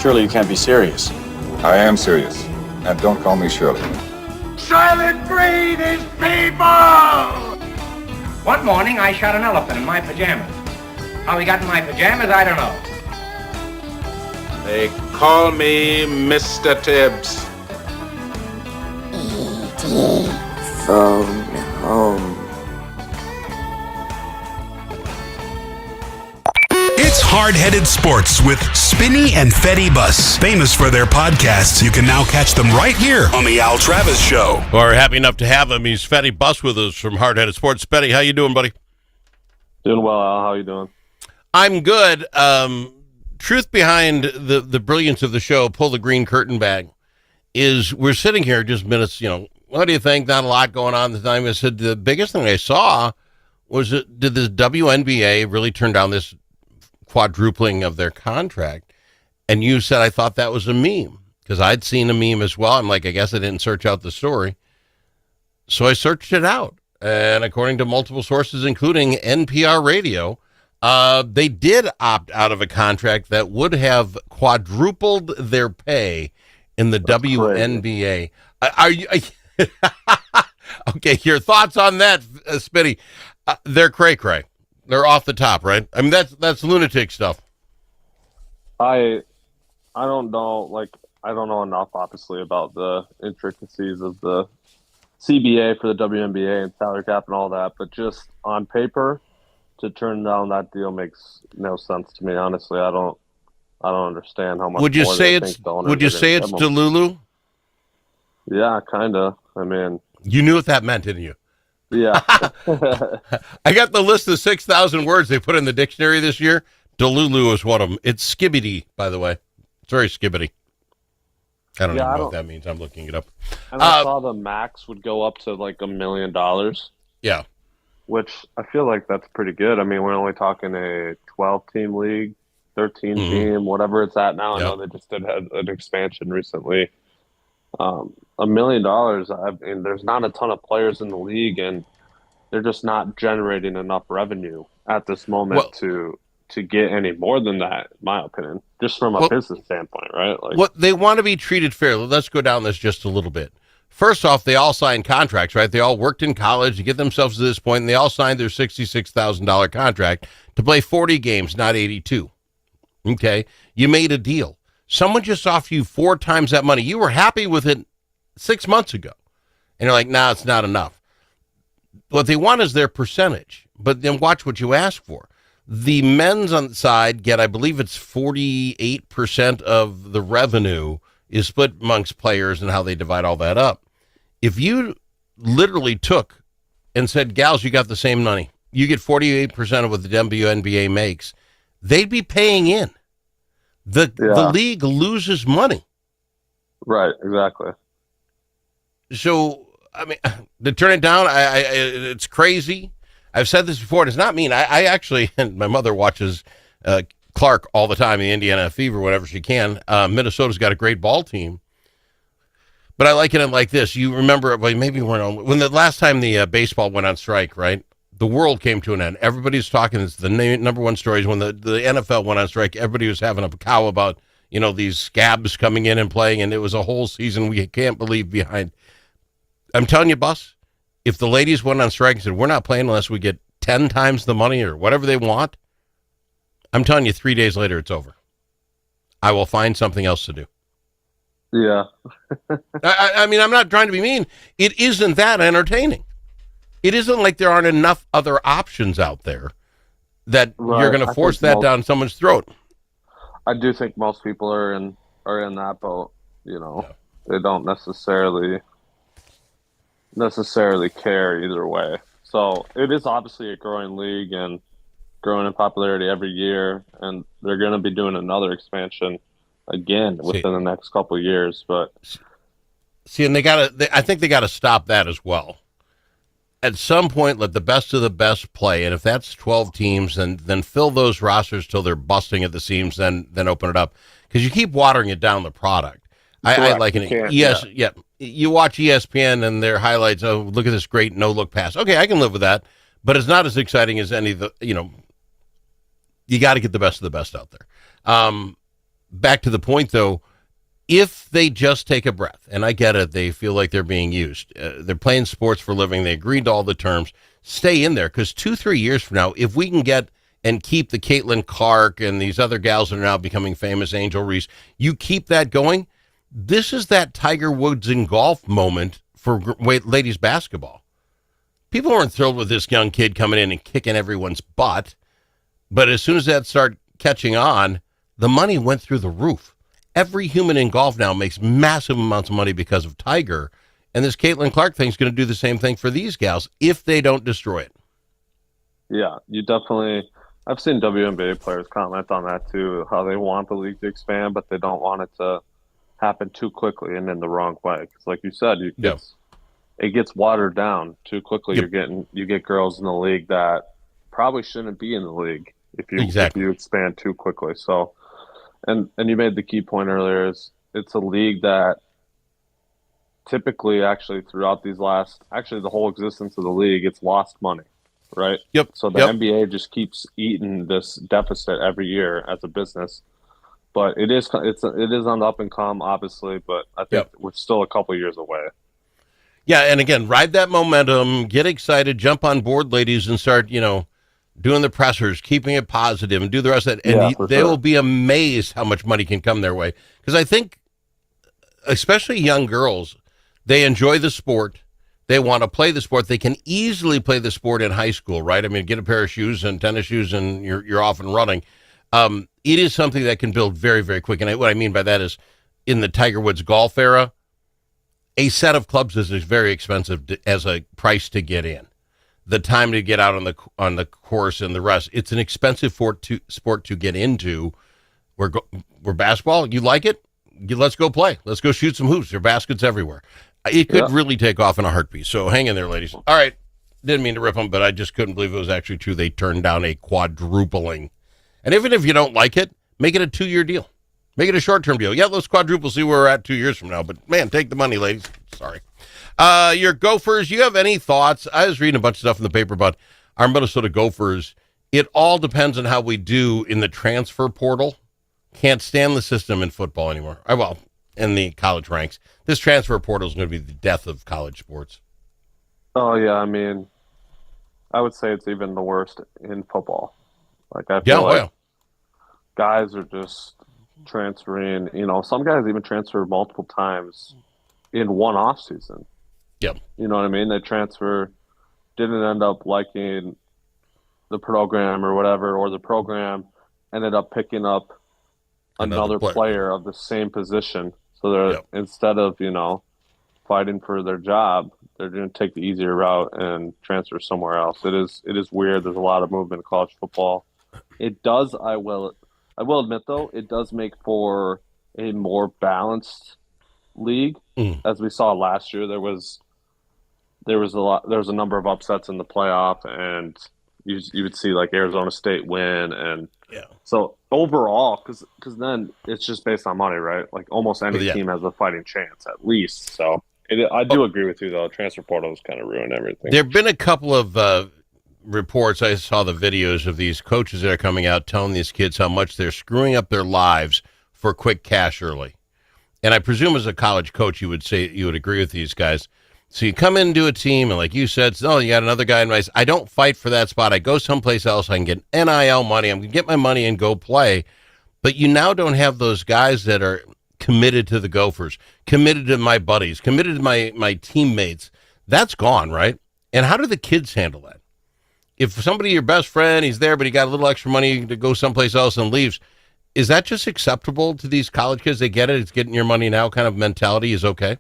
Surely you can't be serious. I am serious. And don't call me Shirley. Silent breed is people! One morning I shot an elephant in my pajamas. How he got in my pajamas, I don't know. They call me Mr. Tibbs. E.T. phone home. It's Hard-Headed Sports with Spinny and Fetty Bus. Famous for their podcasts, you can now catch them right here on the Al Travis Show. We're happy enough to have him. He's Fetty Bus with us from Hard-Headed Sports. Fetty, how you doing, buddy? Doing well, Al. How you doing? I'm good. Truth behind the brilliance of the show, pull the green curtain back, is we're sitting here just minutes, what do you think? Not a lot going on this time. I said the biggest thing I saw was did the WNBA really turn down this quadrupling of their contract? And you said, I thought that was a meme, because I'd seen a meme as well. I'm like, I guess I didn't search out the story. So I searched it out. And according to multiple sources, including NPR Radio, they did opt out of a contract that would have quadrupled their pay in the WNBA. Are you okay? Your thoughts on that, Spinny? They're cray-cray. They're off the top, right? I mean, that's lunatic stuff. I don't know. I don't know enough, obviously, about the intricacies of the CBA for the WNBA and salary cap and all that. But just on paper, to turn down that deal makes no sense to me. Honestly, I don't understand how much. Would you say it's Delulu? Yeah, kind of. I mean, you knew what that meant, didn't you? Yeah. I got the list of 6,000 words they put in the dictionary this year. Delulu is one of them. It's skibbity, by the way. It's very skibbity. I don't even know what that means. I'm looking it up. And I saw the max would go up to like $1 million. Yeah. Which I feel like that's pretty good. I mean, we're only talking a 12-team league, 13-team, whatever it's at now. Yep. I know they just did an expansion recently. $1 million, I mean, there's not a ton of players in the league, and they're just not generating enough revenue at this moment to get any more than that, in my opinion, just from a business standpoint, right? They want to be treated fairly. Let's go down this just a little bit. First off, they all signed contracts, right? They all worked in college to get themselves to this point, and they all signed their $66,000 contract to play 40 games, not 82. Okay? You made a deal. Someone just offered you 4 times that money. You were happy with it 6 months ago. And you're like, nah, it's not enough. What they want is their percentage. But then watch what you ask for. The men's on the side get, I believe it's 48% of the revenue is split amongst players and how they divide all that up. If you literally took and said, gals, you got the same money. You get 48% of what the WNBA makes. They'd be paying in. The league loses money. Right, exactly. So, I mean, to turn it down, it's crazy. I've said this before. It does not mean I actually, and my mother watches Clark all the time, the Indiana Fever, whenever she can. Minnesota's got a great ball team. But I like it like this. You remember, maybe when the last time the baseball went on strike, right? The world came to an end. Everybody's talking. It's the number one story is when the NFL went on strike. Everybody was having a cow about, these scabs coming in and playing, and it was a whole season we can't believe behind. I'm telling you, Bus, if the ladies went on strike and said, we're not playing unless we get 10 times the money or whatever they want, I'm telling you, 3 days later, it's over. I will find something else to do. Yeah. I mean, I'm not trying to be mean. It isn't that entertaining. It isn't like there aren't enough other options out there that you're going to force that down someone's throat. I do think most people are in that boat. They don't necessarily care either way. So it is obviously a growing league and growing in popularity every year, and they're going to be doing another expansion again within the next couple of years. But and I think they got to stop that as well. At some point, let the best of the best play, and if that's 12 teams, then fill those rosters till they're busting at the seams. Then open it up, because you keep watering it down the product. I like it. Yes, yeah. You watch ESPN and their highlights. Oh, look at this great no-look pass. Okay, I can live with that, but it's not as exciting as any of the. You got to get the best of the best out there. back to the point, though, if they just take a breath, and I get it, they feel like they're being used. They're playing sports for a living. They agreed to all the terms. Stay in there, because 2-3 years from now, if we can get and keep the Caitlin Clark and these other gals that are now becoming famous, Angel Reese, you keep that going, this is that Tiger Woods in golf moment for ladies basketball. People weren't thrilled with this young kid coming in and kicking everyone's butt, but as soon as that started catching on, the money went through the roof. Every human in golf now makes massive amounts of money because of Tiger, and this Caitlin Clark thing is going to do the same thing for these gals if they don't destroy it. Yeah, you definitely. I've seen WNBA players comment on that too, how they want the league to expand, but they don't want it to happen too quickly and in the wrong way. Because, like you said, it gets watered down too quickly. Yep. You get girls in the league that probably shouldn't be in the league if you expand too quickly. So, and you made the key point earlier, is it's a league that typically actually throughout the whole existence of the league, it's lost money. Right. Yep. So the NBA just keeps eating this deficit every year as a business, but it is on the up and come, obviously. But I think we're still a couple years away. Yeah, and again, ride that momentum, get excited, jump on board, ladies, and start doing the pressers, keeping it positive, and do the rest of that. And they will be amazed how much money can come their way, because I think, especially young girls, they enjoy the sport. They want to play the sport. They can easily play the sport in high school, right? I mean, get a pair of shoes and tennis shoes, and you're off and running. It is something that can build very, very quick. And what I mean by that is, in the Tiger Woods golf era, a set of clubs is very expensive as a price to get in. The time to get out on the course and the rest, it's an expensive sport to get into. Where basketball, you like it? Let's go play. Let's go shoot some hoops. There are baskets everywhere. It could really take off in a heartbeat. So hang in there, ladies. All right. Didn't mean to rip them, but I just couldn't believe it was actually true. They turned down a quadrupling. And even if you don't like it, make it a 2-year deal. Make it a short-term deal. Yeah, let's quadruple, see where we're at 2 years from now. But, man, take the money, ladies. Sorry. Your Gophers, you have any thoughts? I was reading a bunch of stuff in the paper about our Minnesota Gophers. It all depends on how we do in the transfer portal. Can't stand the system in football anymore. Well, in the college ranks. This transfer portal is going to be the death of college sports. Oh, yeah. I mean, I would say it's even the worst in football. Like, I feel like guys are just transferring. Some guys even transfer multiple times in one off season. Yep. You know what I mean? They transfer, didn't end up liking the program or whatever, or the program ended up picking up another player of the same position. So they're instead of, fighting for their job, they're going to take the easier route and transfer somewhere else. It is weird. There's a lot of movement in college football. It does, I will admit though, it does make for a more balanced league. As we saw last year, there was a number of upsets in the playoff, and you would see like Arizona State win, and so overall, because then it's just based on money, right? Like almost any team has a fighting chance at least. So I do agree with you though. Transfer portal has kind of ruined everything. There have been a couple of reports. I saw the videos of these coaches that are coming out telling these kids how much they're screwing up their lives for quick cash early. And I presume as a college coach, you would agree with these guys. So you come into a team, and like you said, you got another guy in my. I don't fight for that spot. I go someplace else. I can get NIL money. I'm going to get my money and go play. But you now don't have those guys that are committed to the Gophers, committed to my buddies, committed to my teammates. That's gone, right? And how do the kids handle that? If somebody, your best friend, he's there, but he got a little extra money to go someplace else and leaves, is that just acceptable to these college kids? They get it. It's getting your money now kind of mentality is okay.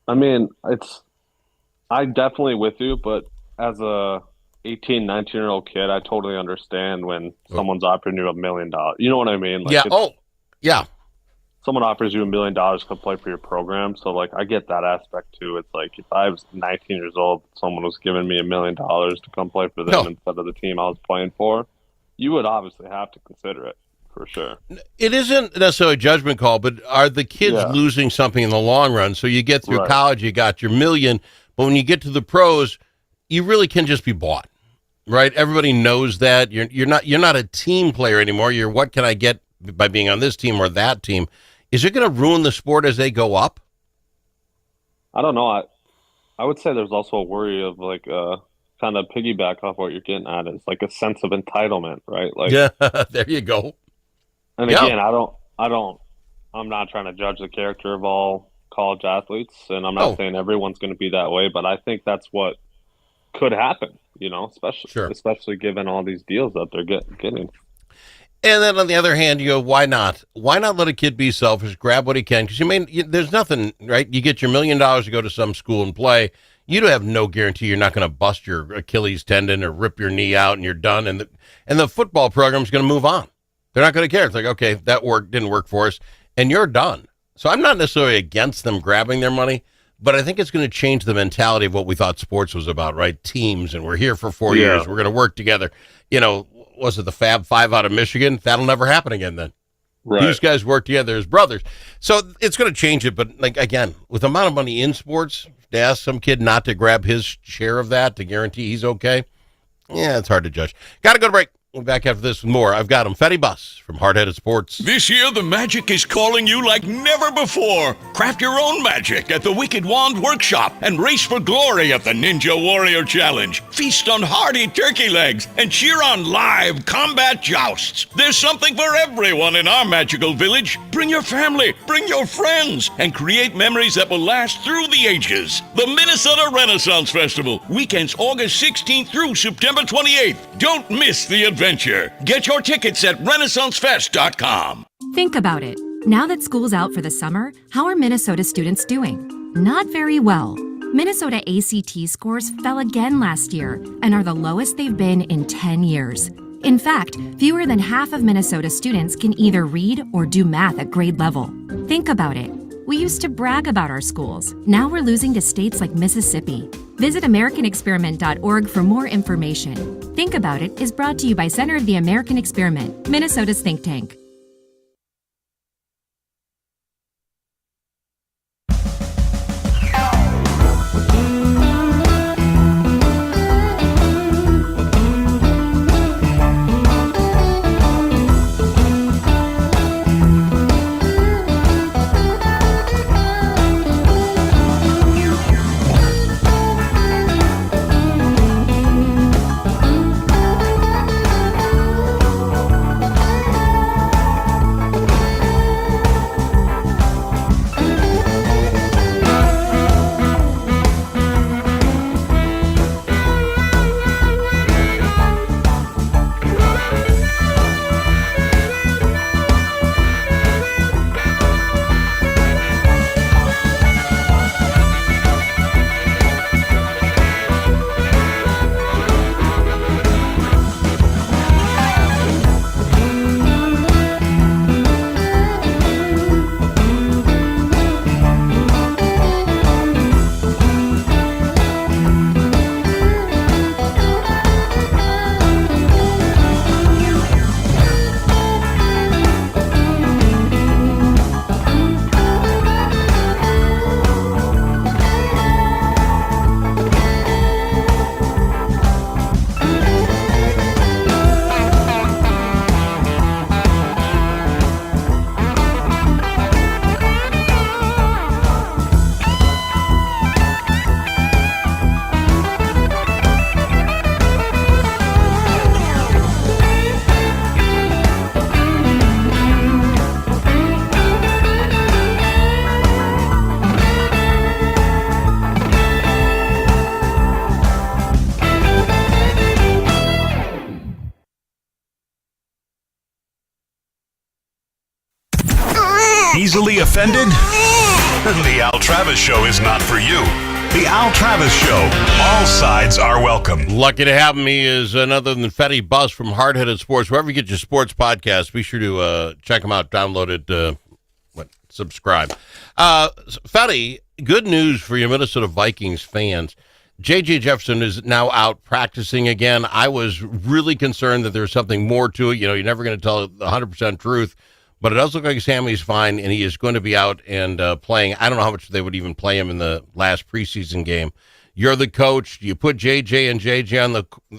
I mean, I'm definitely with you, but as a 18, 19-year-old kid, I totally understand when someone's offering you $1 million. You know what I mean? Like someone offers you $1 million to play for your program. So, like, I get that aspect, too. It's like if I was 19 years old, someone was giving me $1 million to come play for them instead of the team I was playing for, you would obviously have to consider it. For sure. It isn't necessarily a judgment call, but are the kids losing something in the long run? So you get through college, you got your $1 million, but when you get to the pros, you really can just be bought, right? Everybody knows that you're not a team player anymore. You're what can I get by being on this team or that team. Is it going to ruin the sport as they go up? I don't know. I would say there's also a worry of like kind of piggyback off what you're getting at is like a sense of entitlement, right? Like, yeah, there you go. And Yeah. again, I'm not trying to judge the character of all college athletes, and I'm not saying everyone's going to be that way, but I think that's what could happen, especially given all these deals that they're getting. And then on the other hand, you go, why not? Why not let a kid be selfish, grab what he can? Because there's nothing, right? You get your $1 million to go to some school and play. You don't have no guarantee you're not going to bust your Achilles tendon or rip your knee out and you're done. And the football program is going to move on. They're not going to care. It's like, okay, that didn't work for us, and you're done. So I'm not necessarily against them grabbing their money, but I think it's going to change the mentality of what we thought sports was about, right? Teams, and we're here for 4 years. We're going to work together. Was it the Fab Five out of Michigan? That'll never happen again then. Right. These guys work together as brothers. So it's going to change it. But, like, again, with the amount of money in sports, to ask some kid not to grab his share of that to guarantee he's okay, it's hard to judge. Got to go to break. We'll be back after this with more. I've got him, Fetty Bus from Hard Headed Sports. This year, the magic is calling you like never before. Craft your own magic at the Wicked Wand Workshop and race for glory at the Ninja Warrior Challenge. Feast on hearty turkey legs and cheer on live combat jousts. There's something for everyone in our magical village. Bring your family, bring your friends, and create memories that will last through the ages. The Minnesota Renaissance Festival, weekends August 16th through September 28th. Don't miss the adventure. Get your tickets at renaissancefest.com. Think about it. Now that school's out for the summer, how are Minnesota students doing? Not very well. Minnesota ACT scores fell again last year and are the lowest they've been in 10 years. In fact, fewer than half of Minnesota students can either read or do math at grade level. Think about it. We used to brag about our schools. Now we're losing to states like Mississippi. Visit AmericanExperiment.org for more information. Think About It is brought to you by Center of the American Experiment, Minnesota's think tank. Easily offended? The Al Travis Show is not for you. The Al Travis Show. All sides are welcome. Lucky to have me is none other than Fetty Bus from Hard Headed Sports. Wherever you get your sports podcast, be sure to check them out, download it, subscribe. Fetty, good news for your Minnesota Vikings fans. J.J. Jefferson is now out practicing again. I was really concerned that there's something more to it. You're never going to tell the 100% truth. But it does look like Sammy's fine, and he is going to be out and playing. I don't know how much they would even play him in the last preseason game. You're the coach. Do you put JJ and JJ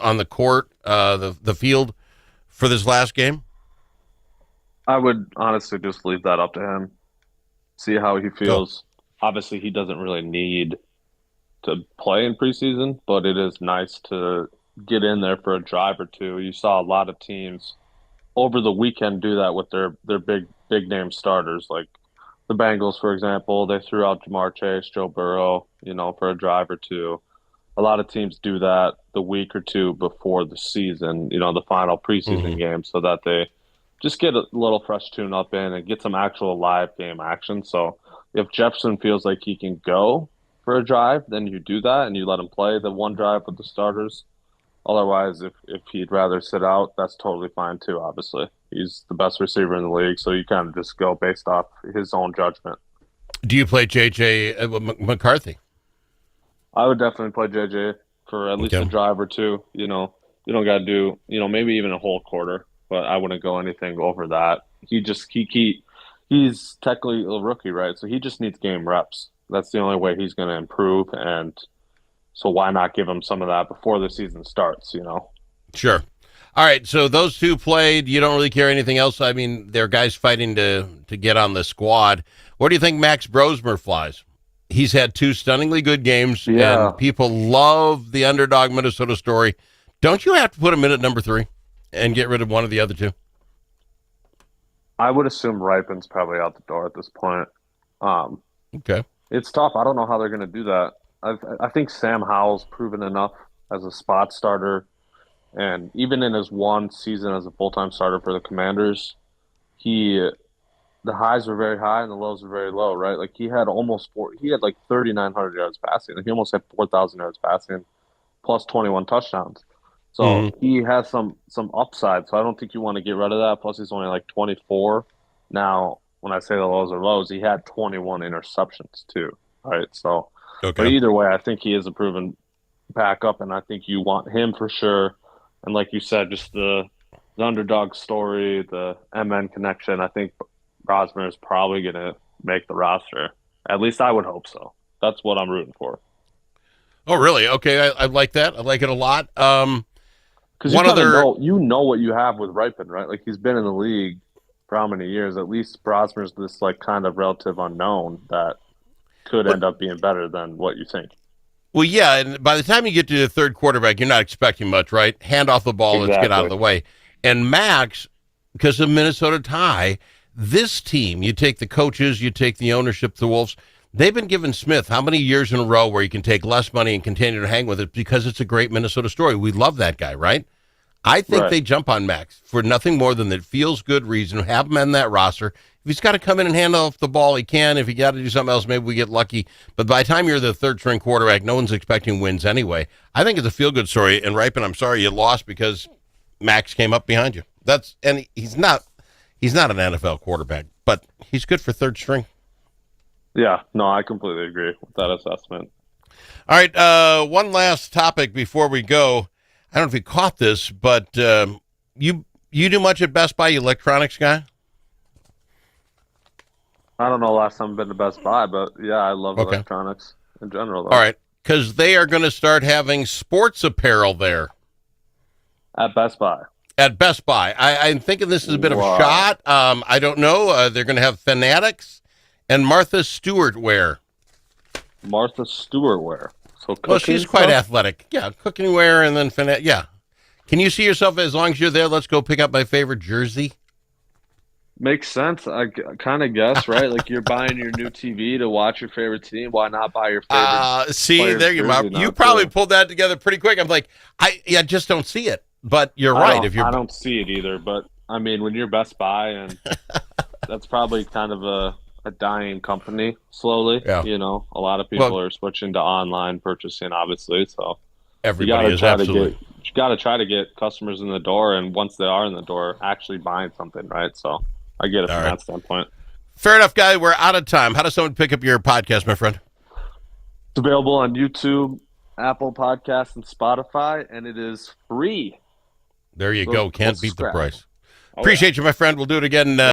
on the court, the field for this last game? I would honestly just leave that up to him. See how he feels. Obviously, he doesn't really need to play in preseason, but it is nice to get in there for a drive or two. You saw a lot of teams over the weekend do that with their big name starters, like the Bengals, for example. They threw out Jamar Chase, Joe Burrow, for a drive or two. A lot of teams do that the week or two before the season, the final preseason game, so that they just get a little fresh tune up in and get some actual live game action. So if Jefferson feels like he can go for a drive, then you do that and you let him play the one drive with the starters. Otherwise, if he'd rather sit out, that's totally fine too, obviously. He's the best receiver in the league, so you kind of just go based off his own judgment. Do you play J.J. McCarthy? I would definitely play JJ for at least a drive or two. You don't got to do, maybe even a whole quarter, but I wouldn't go anything over that. He's technically a rookie, right? So he just needs game reps. That's the only way he's going to improve, and so why not give him some of that before the season starts, Sure. All right, so those two played. You don't really care anything else? I mean, they're guys fighting to get on the squad. Where do you think Max Brosmer flies? He's had two stunningly good games, and people love the underdog Minnesota story. Don't you have to put him in at number 3 and get rid of one of the other two? I would assume Ripen's probably out the door at this point. Okay. It's tough. I don't know how they're going to do that. I think Sam Howell's proven enough as a spot starter, and even in his one season as a full-time starter for the Commanders, the highs were very high and the lows were very low, right? Like he had like 3,900 yards passing. He almost had 4,000 yards passing, plus 21 touchdowns. So he has some upside. So I don't think you want to get rid of that. Plus he's only like 24. Now, when I say the lows are lows, he had 21 interceptions too, right? So, but either way, I think he is a proven backup, and I think you want him for sure. And like you said, just the underdog story, the MN connection, I think Brosmer is probably going to make the roster. At least I would hope so. That's what I'm rooting for. Oh, really? Okay, I like that. I like it a lot. Because you know what you have with Ripen, right? Like he's been in the league for how many years? At least Brosmer's this like kind of relative unknown that could end up being better than what you think. Well, yeah, and by the time you get to the third quarterback, you're not expecting much, right? Hand off the ball, Let's get out of the way. And Max, because of Minnesota tie, this team, you take the coaches, you take the ownership, the Wolves, they've been giving Smith how many years in a row where you can take less money and continue to hang with it because it's a great Minnesota story. We love that guy, right? I think they jump on Max for nothing more than that feels good reason. Have him in that roster. If he's got to come in and hand off the ball, he can. If he got to do something else, maybe we get lucky. But by the time you're the third string quarterback, no one's expecting wins anyway. I think it's a feel good story. And Ripen, I'm sorry you lost because Max came up behind you. And he's not an NFL quarterback, but he's good for third string. Yeah, no, I completely agree with that assessment. All right, one last topic before we go. I don't know if you caught this, but you do much at Best Buy, you electronics guy? I don't know last time I've been to Best Buy, but yeah, I love electronics in general. Though. All right, because they are going to start having sports apparel there. At Best Buy? At Best Buy. I'm thinking this is a bit of a shot. I don't know. They're going to have Fanatics and Martha Stewart wear. Martha Stewart wear. So well, she's quite athletic. Yeah, cooking wear and then yeah. Can you see yourself as long as you're there? Let's go pick up my favorite jersey. Makes sense. I kind of guess, right? Like you're buying your new TV to watch your favorite team. Why not buy your favorite? See, there you probably pulled that together pretty quick. I'm like, I just don't see it. But you're right. I don't see it either. But I mean, when you're Best Buy, and that's probably kind of a dying company slowly. Yeah. A lot of people are switching to online purchasing, obviously. So everybody is absolutely. You got to try to get customers in the door, and once they are in the door, actually buying something, right? So I get it from that standpoint. Fair enough, guy. We're out of time. How does someone pick up your podcast, my friend? It's available on YouTube, Apple Podcasts, and Spotify, and it is free. There you go. Can't beat the price. Appreciate you, my friend. We'll do it again.